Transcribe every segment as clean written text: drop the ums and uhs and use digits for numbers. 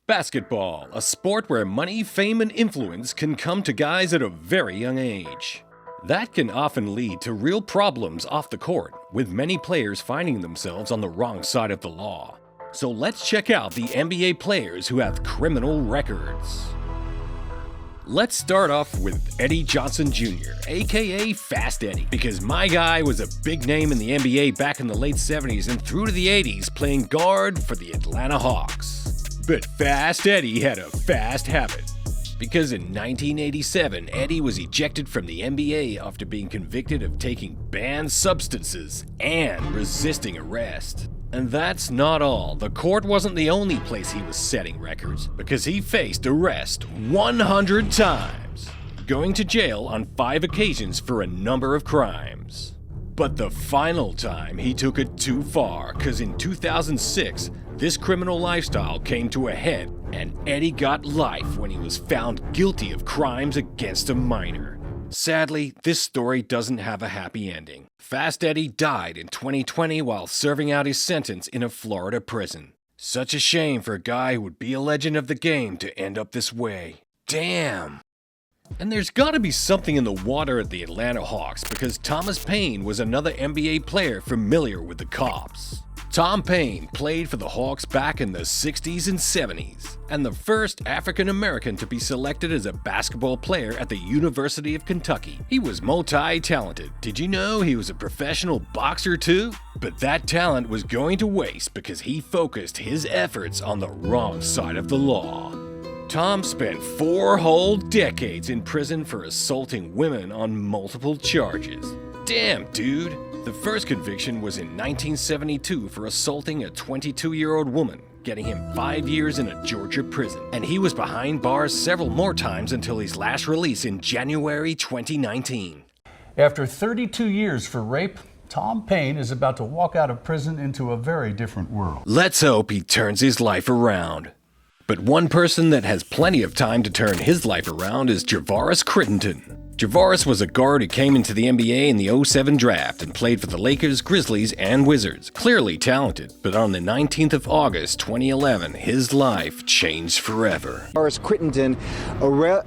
Basketball, a sport where money, fame, and influence can come to guys at a very young age. That can often lead to real problems off the court, with many players finding themselves on the wrong side of the law. So let's check out the NBA players who have criminal records. Let's start off with Eddie Johnson Jr., aka Fast Eddie, because my guy was a big name in the NBA back in the late 70s and through to the 80s playing guard for the Atlanta Hawks. But Fast Eddie had a fast habit, because in 1987, Eddie was ejected from the NBA after being convicted of taking banned substances and resisting arrest. And that's not all. The court wasn't the only place he was setting records, because he faced arrest 100 times, going to jail on 5 occasions for a number of crimes. But the final time he took it too far, because in 2006, this criminal lifestyle came to a head, and Eddie got life when he was found guilty of crimes against a minor. Sadly, this story doesn't have a happy ending. Fast Eddie died in 2020 while serving out his sentence in a Florida prison. Such a shame for a guy who would be a legend of the game to end up this way. Damn! And there's gotta be something in the water at the Atlanta Hawks, because Thomas Paine was another NBA player familiar with the cops. Tom Paine played for the Hawks back in the 60s and 70s, and the first African American to be selected as a basketball player at the University of Kentucky. He was multi-talented. Did you know he was a professional boxer too? But that talent was going to waste because he focused his efforts on the wrong side of the law. Tom spent 4 whole decades in prison for assaulting women on multiple charges. Damn, dude! The first conviction was in 1972 for assaulting a 22-year-old woman, getting him 5 years in a Georgia prison. And he was behind bars several more times until his last release in January 2019. After 32 years for rape, Tom Paine is about to walk out of prison into a very different world. Let's hope he turns his life around. But one person that has plenty of time to turn his life around is Javaris Crittenton. Javaris was a guard who came into the NBA in the 07 draft and played for the Lakers, Grizzlies, and Wizards. Clearly talented, but on the 19th of August 2011, his life changed forever. Javaris Crittenton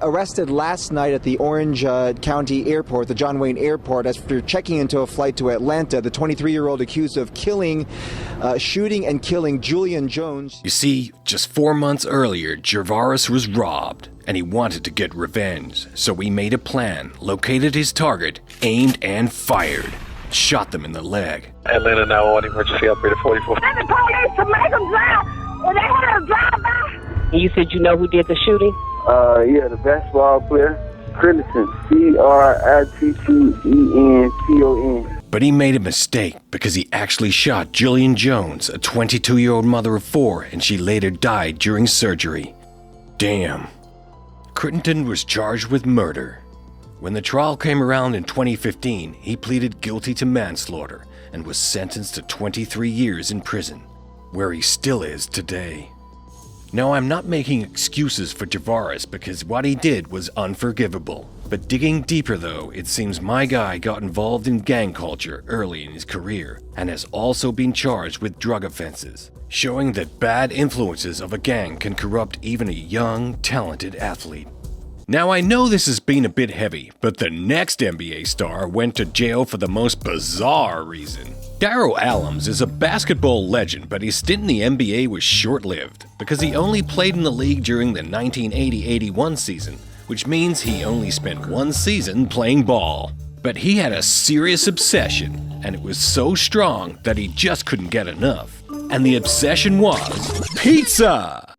arrested last night at the Orange County Airport, the John Wayne Airport, after checking into a flight to Atlanta. The 23-year-old accused of shooting and killing Julian Jones. You see, just 4 months earlier, Javaris was robbed, and he wanted to get revenge, so he made a plan, located his target, aimed and fired. Shot them in the leg. Atlanta 911 emergency operator 44. Send the police to make them drive, or they had a drive-by. You said you know who did the shooting? Yeah, the basketball player, Crittenton, Crittenton. But he made a mistake because he actually shot Julian Jones, a 22-year-old mother of 4, and she later died during surgery. Damn. Crittenton was charged with murder. When the trial came around in 2015, he pleaded guilty to manslaughter and was sentenced to 23 years in prison, where he still is today. Now, I'm not making excuses for Javaris because what he did was unforgivable. But digging deeper though, it seems my guy got involved in gang culture early in his career and has also been charged with drug offenses, showing that bad influences of a gang can corrupt even a young, talented athlete. Now, I know this has been a bit heavy, but the next NBA star went to jail for the most bizarre reason. Darryl Allums is a basketball legend, but his stint in the NBA was short-lived because he only played in the league during the 1980-81 season, which means he only spent 1 season playing ball. But he had a serious obsession, and it was so strong that he just couldn't get enough. And the obsession was pizza!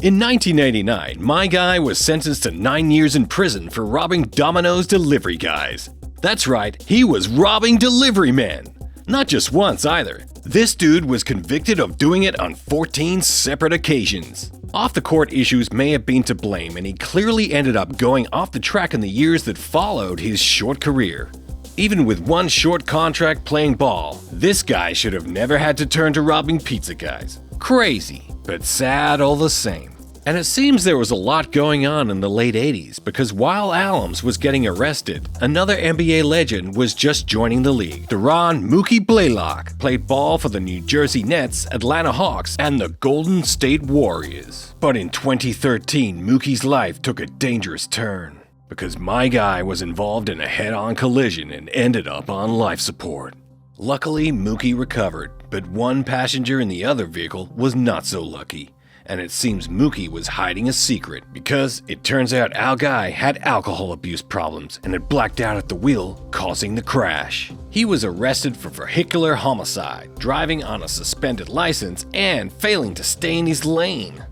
In 1989, my guy was sentenced to 9 years in prison for robbing Domino's delivery guys. That's right, he was robbing delivery men. Not just once either. This dude was convicted of doing it on 14 separate occasions. Off-the-court issues may have been to blame, and he clearly ended up going off the track in the years that followed his short career. Even with 1 short contract playing ball, this guy should have never had to turn to robbing pizza guys. Crazy, but sad all the same. And it seems there was a lot going on in the late 80s because while Allums was getting arrested, another NBA legend was just joining the league. Deron Mookie Blaylock played ball for the New Jersey Nets, Atlanta Hawks, and the Golden State Warriors. But in 2013, Mookie's life took a dangerous turn because my guy was involved in a head-on collision and ended up on life support. Luckily, Mookie recovered, but one passenger in the other vehicle was not so lucky. And it seems Mookie was hiding a secret because it turns out our guy had alcohol abuse problems and had blacked out at the wheel, causing the crash. He was arrested for vehicular homicide, driving on a suspended license, and failing to stay in his lane.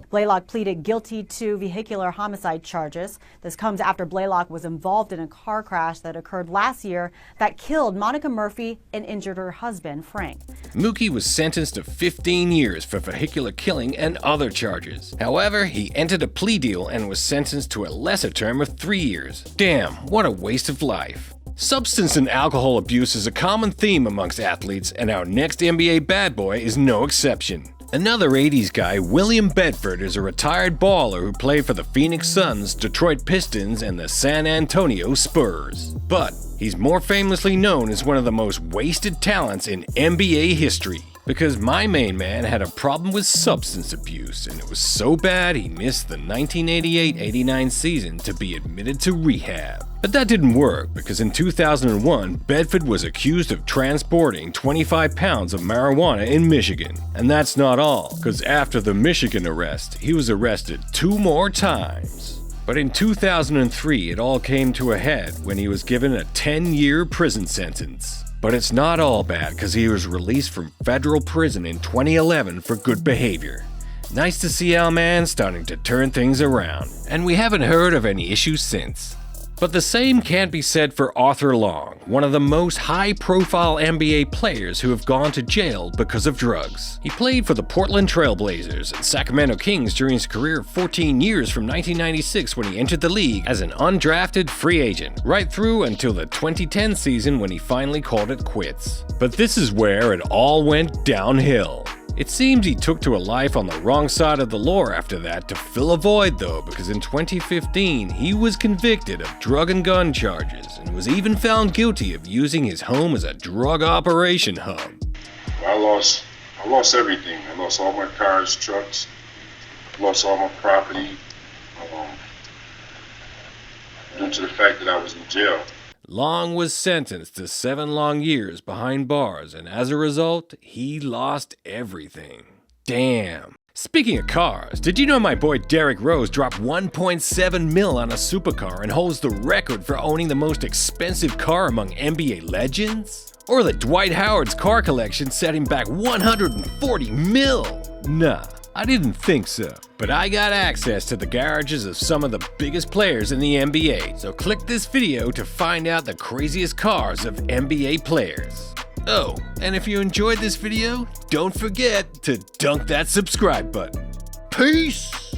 Blaylock pleaded guilty to vehicular homicide charges. This comes after Blaylock was involved in a car crash that occurred last year that killed Monica Murphy and injured her husband, Frank. Mookie was sentenced to 15 years for vehicular killing and other charges. However, he entered a plea deal and was sentenced to a lesser term of 3 years. Damn, what a waste of life. Substance and alcohol abuse is a common theme amongst athletes, and our next NBA bad boy is no exception. Another 80s guy, William Bedford, is a retired baller who played for the Phoenix Suns, Detroit Pistons, and the San Antonio Spurs. But he's more famously known as one of the most wasted talents in NBA history. Because my main man had a problem with substance abuse, and it was so bad he missed the 1988-89 season to be admitted to rehab. But that didn't work because in 2001, Bedford was accused of transporting 25 pounds of marijuana in Michigan. And that's not all, because after the Michigan arrest, he was arrested 2 more times. But in 2003, it all came to a head when he was given a 10-year prison sentence. But it's not all bad because he was released from federal prison in 2011 for good behavior. Nice to see our man starting to turn things around, and we haven't heard of any issues since. But the same can't be said for Arthur Long, one of the most high-profile NBA players who have gone to jail because of drugs. He played for the Portland Trail Blazers and Sacramento Kings during his career of 14 years from 1996 when he entered the league as an undrafted free agent, right through until the 2010 season when he finally called it quits. But this is where it all went downhill. It seems he took to a life on the wrong side of the law after that to fill a void though, because in 2015 he was convicted of drug and gun charges and was even found guilty of using his home as a drug operation hub. I lost everything. I lost all my cars, trucks, lost all my property due to the fact that I was in jail. Long was sentenced to 7 long years behind bars, and as a result, he lost everything. Damn. Speaking of cars, did you know my boy Derrick Rose dropped $1.7 million on a supercar and holds the record for owning the most expensive car among NBA legends? Or that Dwight Howard's car collection set him back $140 million? Nah. I didn't think so, but I got access to the garages of some of the biggest players in the NBA, so click this video to find out the craziest cars of NBA players. Oh, and if you enjoyed this video, don't forget to dunk that subscribe button. Peace!